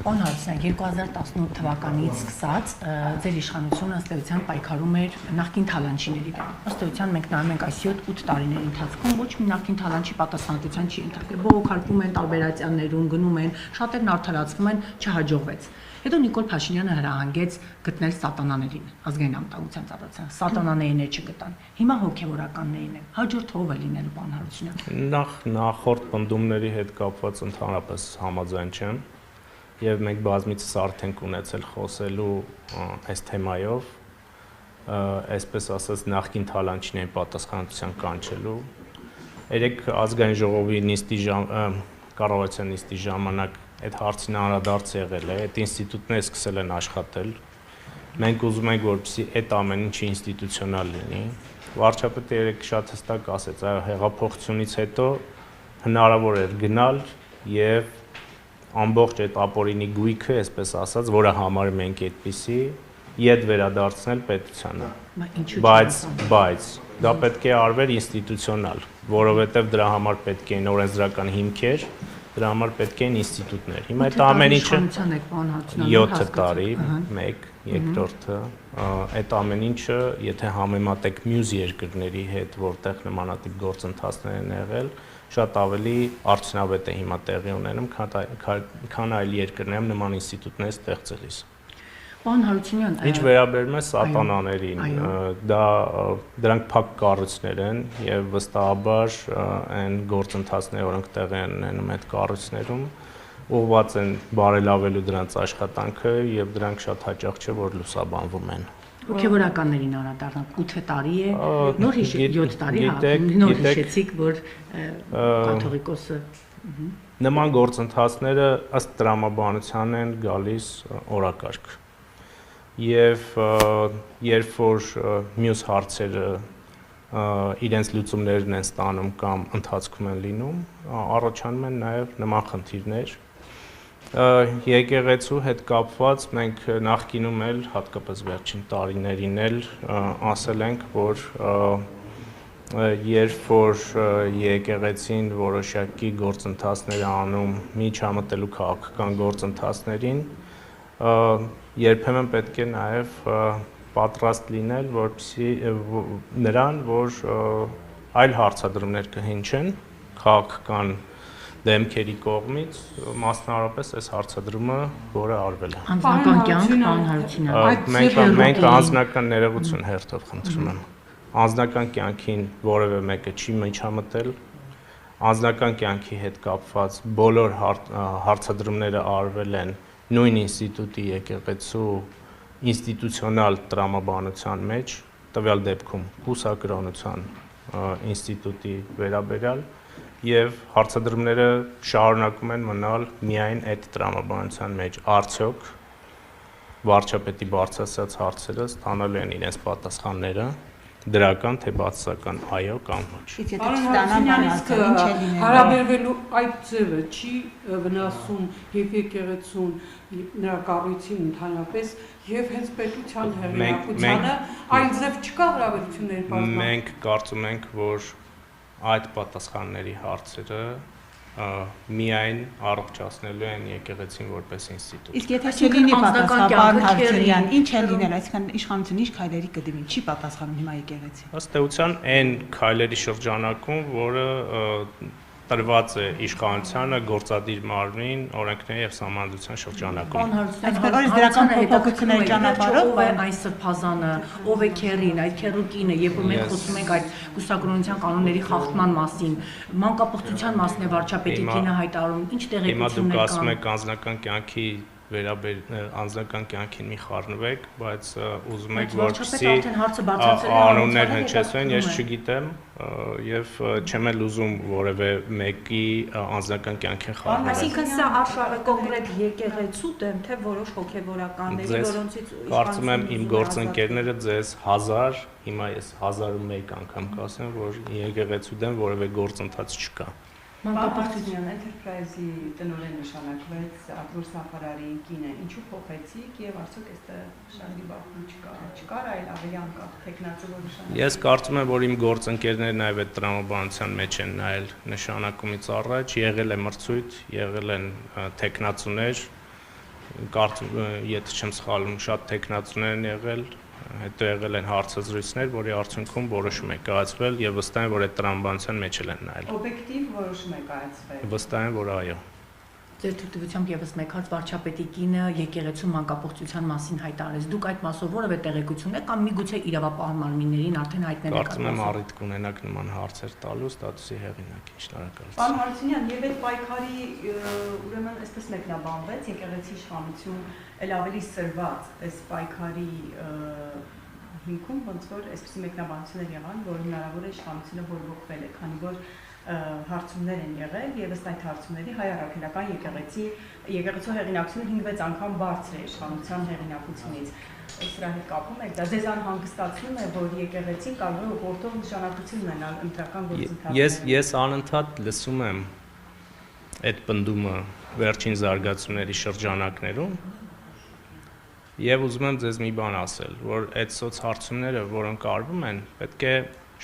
Պարոն Հարությունյան, 2018 թվականից սկսած ձեր իշխանությունը ըստ էության պայքարում էր նախկին թալանչիների դեմ։ Ըստ էության մենք նայում ենք այս 7-8 տարիների ընթացքում ոչ մի նախկին թալանչի պատասխանատվության չի ընտրվել։ Բողոքարկում են տարբերացիաներում, գնում են, շատերն արդարացվում են, չհաջողվեց։ Հետո Նիկոլ Փաշինյանը հրահանգեց գտնել սատանաներին, ազգային անվտանգության ծառայության։ Սատանաներին չգտան։ Հիմա հոգևորականներին են։ Հաջորդ ով է լինելու, պարոն Հարությունյան։ Նախորդ պնդումների հետ կապված ընդհանրապես համաձայն չեմ։ Եվ մենք բազմիցս արդեն ունեցել խոսելու այս թեմայով, այսպես ասած նախկին թալանչիներին պատասխանատվության կանչելու։ Երեք ազգային ժողովի նիստի կառավարության նիստի ժամանակ այդ հարցին անդրադարձ եղել է, այդ ինստիտուտները սկսել են աշխատել։ Մենք ուզում ենք, որպեսզի այդ ամեն ինչը ինստիտուցիոնալ լինի։ Վարչապետը երեք շատ հստակ ասեց, այո, հեղափոխությունից հետո հնարավոր էր գնալ եւ ամբողջ այդ ապօրինի գույքը, այսպես ասած, որը համարում ենք այդպիսի, իդ վերադարձնել պետությանը։ Բայց դա պետք է արվեր ինստիտուցիոնալ, որովհետև դրա համար պետք են օրենսդրական հիմքեր, դրա համար պետք են ինստիտուտներ։ Հիմա այդ ամեն ինչը 7 տարի, 1, երկրորդը, այդ ամեն ինչը, եթե համեմատեք մյուս երկրների հետ, որտեղ նմանատիպ գործընթացներ են եղել, շատ ավելի արդյունավետ է հիմա տեղի ունենում, քան այլ երկրներում նման ինստիտուտներ ստեղծելիս։ Պարոն Հարությունյան, ինչ վերաբերում է սատանաներին, դրանք փակ կառույցներ են եւ վստահաբար այն գործընթացները, որոնք տեղի են ունենում այդ կառույցներում, ուղղված են բարելավելու դրանց աշխատանքը եւ դրանք շատ հաճախ չէ որ լուսաբանվում են։ Հոգևորականներին անդրադառնանք 8 տարի է, նոր 7 տարի, նոր հիշեցիք, որ կաթողիկոսը նման գործընթացները ըստ տրամաբանության են գալիս օրակարգ։ Եվ երբ որ մյուս հարցերը իրենց լուծումներն են ստանում կամ ընթացքում են լինում, առաջանում են նաև նման խնդիրներ։ Եկեղեցու հետ կապված մենք նախկինում էլ, հատկապես վերջին տարիներին էլ ասել ենք, որ երբ որ եկեղեցին որոշակի գործընթացներ անում միջամտելու քաղաքական գործընթացներին, երբեմն պետք է նաև պատրաստ լինել, որպեսզի նրան, որ այլ հարցադրումներ կհնչեն քաղաքական դեմքերի կողմից, մասնավորապես այս հարցադրումը, որը արվել է։ Անձնական կյանք, պարոն Հարությունյան։ Մենք անձնական ներողություն հերթով խնդրում եմ։ Անձնական կյանքին որևէ մեկը չի միջամտել, անձնական կյանքի հետ կապված բոլոր հարցադրումները արվել են նույն ինստիտուտի եկեղեցու ինստիտուցիոնալ տրամաբանության մեջ, տվյալ դեպքում կուսակրոնության ինստիտուտի վերաբերյալ եւ հարցադրումները շարունակում են մնալ միայն այդ տրամաբանության մեջ։ Արդյոք վարչապետի բարձրացած հարցերը ստանալու են իրենց պատասխանները, դրական թե բացասական, այո կամ ոչ։ Հարաբերվելու այդ ձևը չի վնասում եւ եկեղեցուն, նրա կառույցին ընդհանրապես եւ հենց պետության հեղինակությանը, այլ ձև չկա հարաբերությունների բազմա։ Մենք կարծում ենք, որ այդ պատասխանների հարցերը միայն առողջացնելու են եկեղեցին որպես ինստիտուտ։ Իսկ եթե չլինի պատասխան, Հարությունյան, ինչ է լինել, այսինքն իշխանությունը ինչ քայլերի կդիմի, չի պատասխանում հիմա եկեղեցին։ Ըստ էության այն քայլերի շրջանակում, որը տրված է իշխանությանը գործադիր մարմնին օրենքների եւ սահմանադրության շրջանակում։ Այսինքն դրական փոփոխությունների ճանապարհով ով է այս սրբազանը, ով է քերին, այդ քերուկինը, երբ որ մենք խոսում ենք այդ կուսակրոնության կանոնների խախտման մասին, մանկապղծության մասն է վարչապետի կինը հայտարարում, ինչ տեղեկություններ կան։ Հիմա դուք ասում եք անձնական կյանքի անձնական կյանքին մի խառնվեք, բայց ուզում եք որպեսզի անուններ հնչեցվեն, ես չգիտեմ եւ չեմ էլ ուզում որևէ մեկի անձնական կյանքին խառնվել։ Այսինքն սա աշխարհը կոնկրետ եկեղեցու դեմ, թե որոշ հոգևորականների, որոնցից կարծում եմ իմ գործընկերները ձեզ 1000, հիմա ես 1001 անգամ կասեմ, որ եկեղեցու դեմ որևէ գործընթաց չկա։ Մանկապարտության Enterprise-ի տնօրեն նշանակվեց Արտուր Սաֆարարի կինը, ինչու փոխեցիք եւ արդյոք այստեղ շահերի բախում չկար, այլ ավելի անկախ տեխնացու որ նշանակվեց։ Ես կարծում եմ, որ իմ գործընկերները նաեւ այդ տրամաբանության մեջ են նայել նշանակումից առաջ, եղել է մրցույթ, եղել են տեխնացուներ, եթե չեմ սխալվում, շատ տեխնացուներ են եղել, հետո եղել են հարցազրույցներ, որի արդյունքում որոշում է կայացվել եւ վստահ եմ, որ այդ տրամաբանության մեջ են նայել։ Օբյեկտիվ որոշում է կայացվել։ Վստահ եմ, որ այո։ Ձեր թույլտվությամբ եւս մեկ հատ վարչապետի կինը եկեղեցու մանկապողջության մասին հայտարարեց։ Դուք այդ մասով որևէ տեղեկություն եք կամ միգուցե իրավապահ մարմիններին արդեն հայտնել եք։ Կարծում եմ առիթ կունենաք նման հարցեր տալու ստատուսի հեղինակին։ Շնորհակալություն։ Պարոն Հարությունյան, եւ այդ պայքարի ուրեմն այսպես մեկնաբանվեց եկեղեցի իշխանություն ել ավելի սրված այս պայքարի հիմքում ոնց որ այսպիսի մեկնաբանություններ եղան, որ հնարավոր է իշխանությունը բորբոքվել է, քանի որ հարցումներ են եղել եւ ըստ այդ հարցումների հայ առաքելական եկեղեցու հեղինակությունը 5-6 անգամ բարձր է իշխանության հեղինակությունից։ Սրա հետ կապում եք, դա ձեզ անհանգստացնում է, որ եկեղեցին կարող է ուղղորդող նշանակություն ունենալ ընտրական գործընթացում։ Ես անընդհատ լսում եմ այդ պնդումը վերջին զարգացումների շրջանակներում եւ ուզում եմ ձեզ մի բան ասել, որ այդ սոցհարցումները, որոնք արվում են, պետք է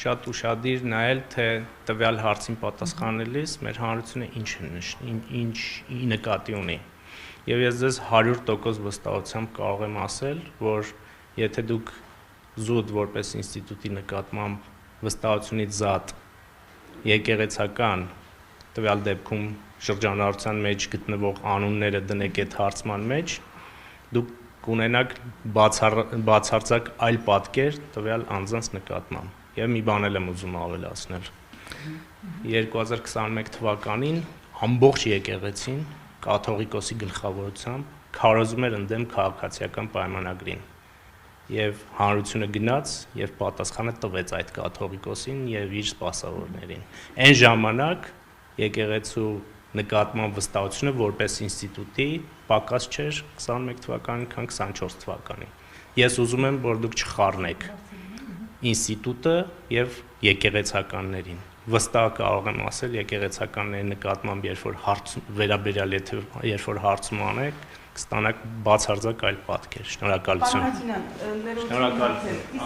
շատ ուշադիր նայել, թե տվյալ հարցին պատասխանելիս մեր հանրությունը ինչ նկատի ունի։ Եվ ես ձեզ 100% վստահությամբ կարող եմ ասել, որ եթե դուք զուտ որպես ինստիտուտի նկատմամբ վստահությունից զատ եկեղեցական տվյալ դեպքում շրջանառության մեջ գտնվող անունները դնեք այդ հարցման մեջ, դուք կունենաք բացարձակ այլ պատկեր տվյալ անձանց նկատմամբ։ Եվ մի բան եմ ուզում ավելացնել։ 2021 թվականին ամբողջ եկեղեցին կաթողիկոսի գլխավորությամբ քարոզում էր ընդդեմ քաղաքացիական պայմանագրին։ Եվ հանրությունը գնաց եւ պատասխանը տվեց այդ կաթողիկոսին եւ իր սպասավորներին։ Այն ժամանակ եկեղեցու նկատմամբ վստահությունը որպես ինստիտուտի պակաս չէր 21 թվականին, քան 24 թվականին։ Ես ուզում եմ, որ դուք չխառնեք ինստիտուտը եւ եկեղեցականներին։ Վստահ կարող եմ ասել եկեղեցականների նկատմամբ, երբ որ հարցում անեք, կստանաք բացարձակ այլ պատկեր։ Շնորհակալություն։ Շնորհակալություն։